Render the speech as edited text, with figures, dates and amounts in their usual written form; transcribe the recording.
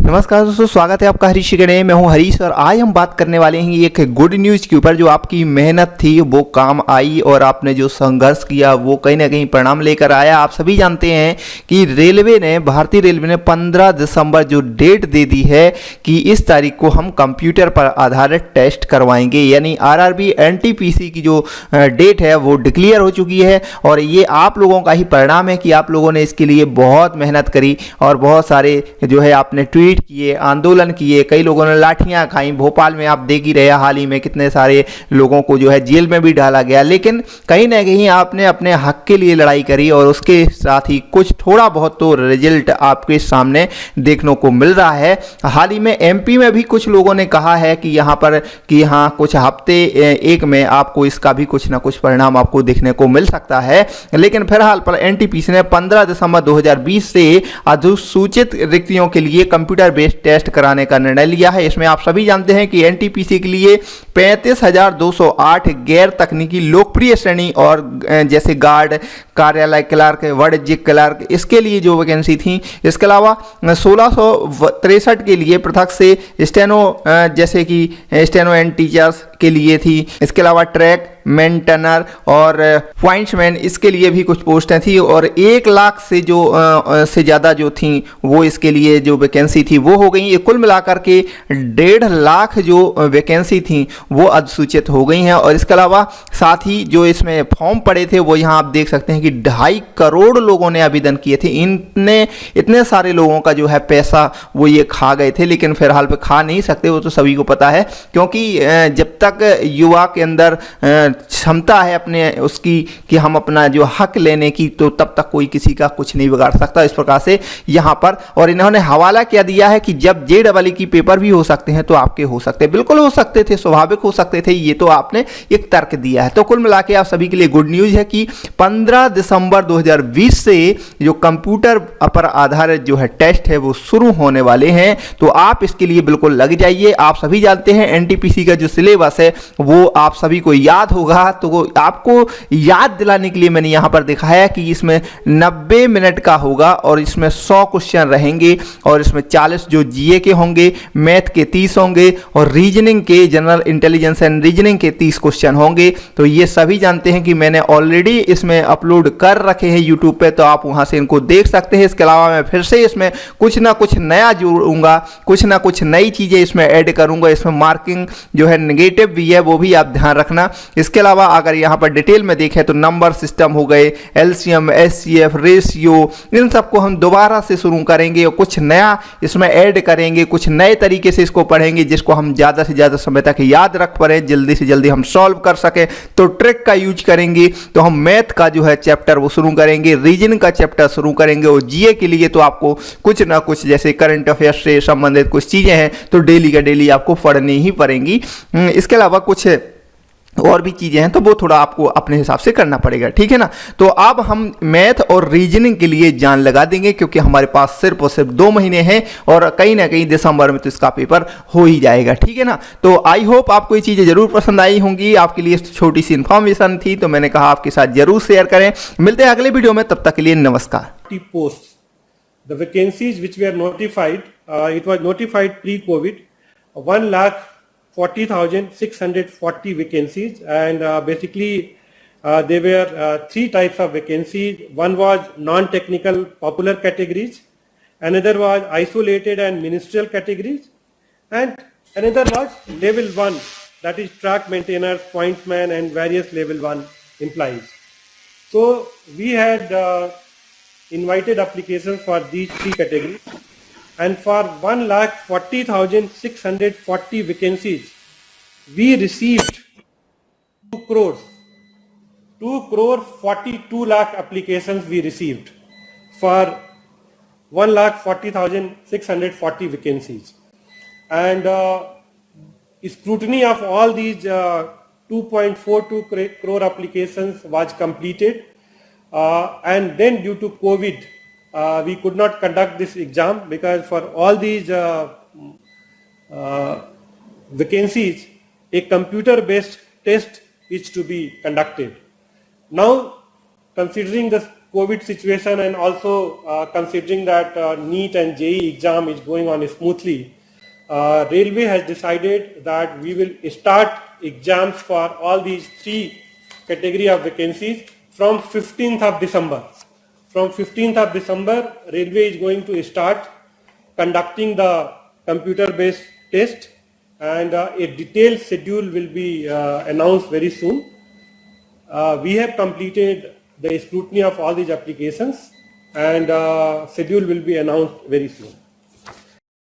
नमस्कार दोस्तों, स्वागत है आपका हरीश शिकड़े। मैं हूं हरीश और आज हम बात करने वाले हैं एक गुड न्यूज़ के ऊपर। जो आपकी मेहनत थी वो काम आई और आपने जो संघर्ष किया वो कहीं ना कहीं परिणाम लेकर आया। आप सभी जानते हैं कि भारतीय रेलवे ने 15 दिसंबर जो डेट दे दी है कि इस तारीख को हम कंप्यूटर पर आधारित टेस्ट करवाएंगे, यानी आरआरबी एनटीपीसी की जो डेट है वो डिक्लेयर हो चुकी है। और ये आप लोगों का ही परिणाम है कि आप लोगों ने इसके लिए बहुत मेहनत करी और बहुत सारे जो है आपने ट्वीट किए, आंदोलन किए, कई लोगों ने लाठियां खाई। भोपाल में आप देख ही रहे हाल ही में कितने सारे लोगों को जो है जेल में भी डाला गया, लेकिन कहीं ना कहीं आपने अपने हक के लिए लड़ाई करी और उसके साथ ही कुछ थोड़ा बहुत तो रिजल्ट आपके सामने देखने को मिल रहा है। हाल ही में एमपी में भी कुछ लोगों ने कहा है कि यहाँ पर कि हाँ कुछ हफ्ते एक में आपको इसका भी कुछ ना कुछ परिणाम आपको देखने को मिल सकता है। लेकिन फिलहाल पर एनटीपीसी ने 15 दिसंबर 2020 से अधिसूचित रिक्तियों के लिए कंप्यूटर बेस्ड टेस्ट कराने का निर्णय लिया है। इसमें आप सभी जानते हैं कि एनटीपीसी के लिए 35,208 गैर तकनीकी लोकप्रिय श्रेणी और जैसे गार्ड, कार्यालय क्लर्क, वाणिज्यिक क्लर्क, इसके लिए जो वैकेंसी थी। इसके अलावा 1663 के लिए पृथक से स्टेनो जैसे कि स्टेनो एंड टीचर्स के लिए थी। इसके अलावा ट्रैक मेंटेनर और पॉइंट्समैन, इसके लिए भी कुछ पोस्टें थी और 1 लाख से जो से ज़्यादा जो थी वो इसके लिए जो वैकेंसी थी वो हो गई। ये कुल मिलाकर के 1.5 लाख जो वैकेंसी थी वो अधिसूचित हो गई हैं। और इसके अलावा साथ ही जो इसमें फॉर्म पड़े थे वो यहाँ आप देख सकते हैं कि 2.5 करोड़ लोगों ने आवेदन किए थे। इतने सारे लोगों का जो है पैसा वो ये खा गए थे, लेकिन फिलहाल पे खा नहीं सकते, वो तो सभी को पता है। क्योंकि जब तक युवा के अंदर क्षमता है अपने उसकी कि हम अपना जो हक लेने की, तो तब तक कोई किसी का कुछ नहीं बिगाड़ सकता। इस प्रकार से यहाँ पर और इन्होंने हवाला क्या दिया है कि जब जेईई की पेपर भी हो सकते हैं तो आपके हो सकते हैं, बिल्कुल हो सकते थे, स्वाभाविक हो सकते थे। ये तो आपने एक तर्क दिया है। तो कुल मिला के आप सभी के लिए गुड न्यूज है कि 15 दिसंबर 2020 से जो कंप्यूटर पर आधारित जो है टेस्ट है वो शुरू होने वाले हैं। तो आप इसके लिए बिल्कुल लग जाइए। आप सभी जानते हैं एनटीपीसी का जो सिलेबस है वो आप सभी को याद होगा, तो आपको याद दिलाने के लिए मैंने यहां पर दिखाया कि इसमें 90 मिनट का होगा और इसमें 100 क्वेश्चन रहेंगे और इसमें 40 जो जीए के होंगे, मैथ के 30 होंगे और रीजनिंग के, जनरल इंटेलिजेंस एंड रीजनिंग के 30 क्वेश्चन होंगे। तो ये सभी जानते हैं कि मैंने ऑलरेडी इसमें अपलोड कर रखे हैं यूट्यूब पे, तो आप वहां से इनको देख सकते हैं। इसके अलावा मैं फिर से इसमें कुछ ना कुछ नया जोड़ूंगा, कुछ ना कुछ नई चीजें इसमें ऐड करूंगा। इसमें मार्किंग जो है नेगेटिव भी है, वो भी आप ध्यान रखना। इसके अलावा अगर यहाँ पर डिटेल में देखें तो नंबर सिस्टम हो गए, एलसीएम, एचसीएफ, रेशियो, इन सबको हम दोबारा से शुरू करेंगे और कुछ नया इसमें ऐड करेंगे, कुछ नए तरीके से इसको पढ़ेंगे जिसको हम ज़्यादा से ज़्यादा समय तक याद रख पाएं, जल्दी से जल्दी हम सॉल्व कर सकें। तो ट्रिक का यूज करेंगे। तो हम मैथ का जो है चैप्टर वो शुरू करेंगे, रीजनिंग का चैप्टर शुरू करेंगे और जीए के लिए तो आपको कुछ ना कुछ जैसे करंट अफेयर्स से संबंधित कुछ चीज़ें हैं तो डेली का डेली आपको पढ़नी ही पड़ेंगी। इसके अलावा कुछ और भी चीज़ें हैं तो वो थोड़ा आपको अपने हिसाब से करना पड़ेगा, ठीक है ना। तो अब हम मैथ और रीजनिंग के लिए जान लगा देंगे क्योंकि हमारे पास सिर्फ और सिर्फ 2 महीने हैं और कहीं ना कहीं दिसंबर में तो इसका पेपर हो ही जाएगा, ठीक है ना। तो आई होप आपको ये चीज़ें जरूर पसंद आई होंगी। आपके लिए छोटी सी इन्फॉर्मेशन थी तो मैंने कहा आपके साथ जरूर शेयर करें। मिलते हैं अगले वीडियो में, तब तक के लिए नमस्कार। The vacancies which were notified, it was notified pre-COVID, 1,40,640 vacancies, and basically there were 3 types of vacancies. One was non-technical popular categories, another was isolated and ministerial categories, and another was level 1, that is track maintainers, pointsmen and various level 1 employees. So we had invited applications for these 3 categories, and for 1,40,640 vacancies we received 2 crore 42 lakh applications we received for 1,40,640 vacancies, and scrutiny of all these 2.42 crore applications was completed. And then due to COVID, we could not conduct this exam because for all these vacancies, a computer-based test is to be conducted. Now, considering the COVID situation and also considering that NEET and JEE exam is going on smoothly, Railway has decided that we will start exams for all these three category of vacancies from 15th of December. From 15th of December, Railway is going to start conducting the computer-based test, and a detailed schedule will be announced very soon. We have completed the scrutiny of all these applications, and schedule will be announced very soon.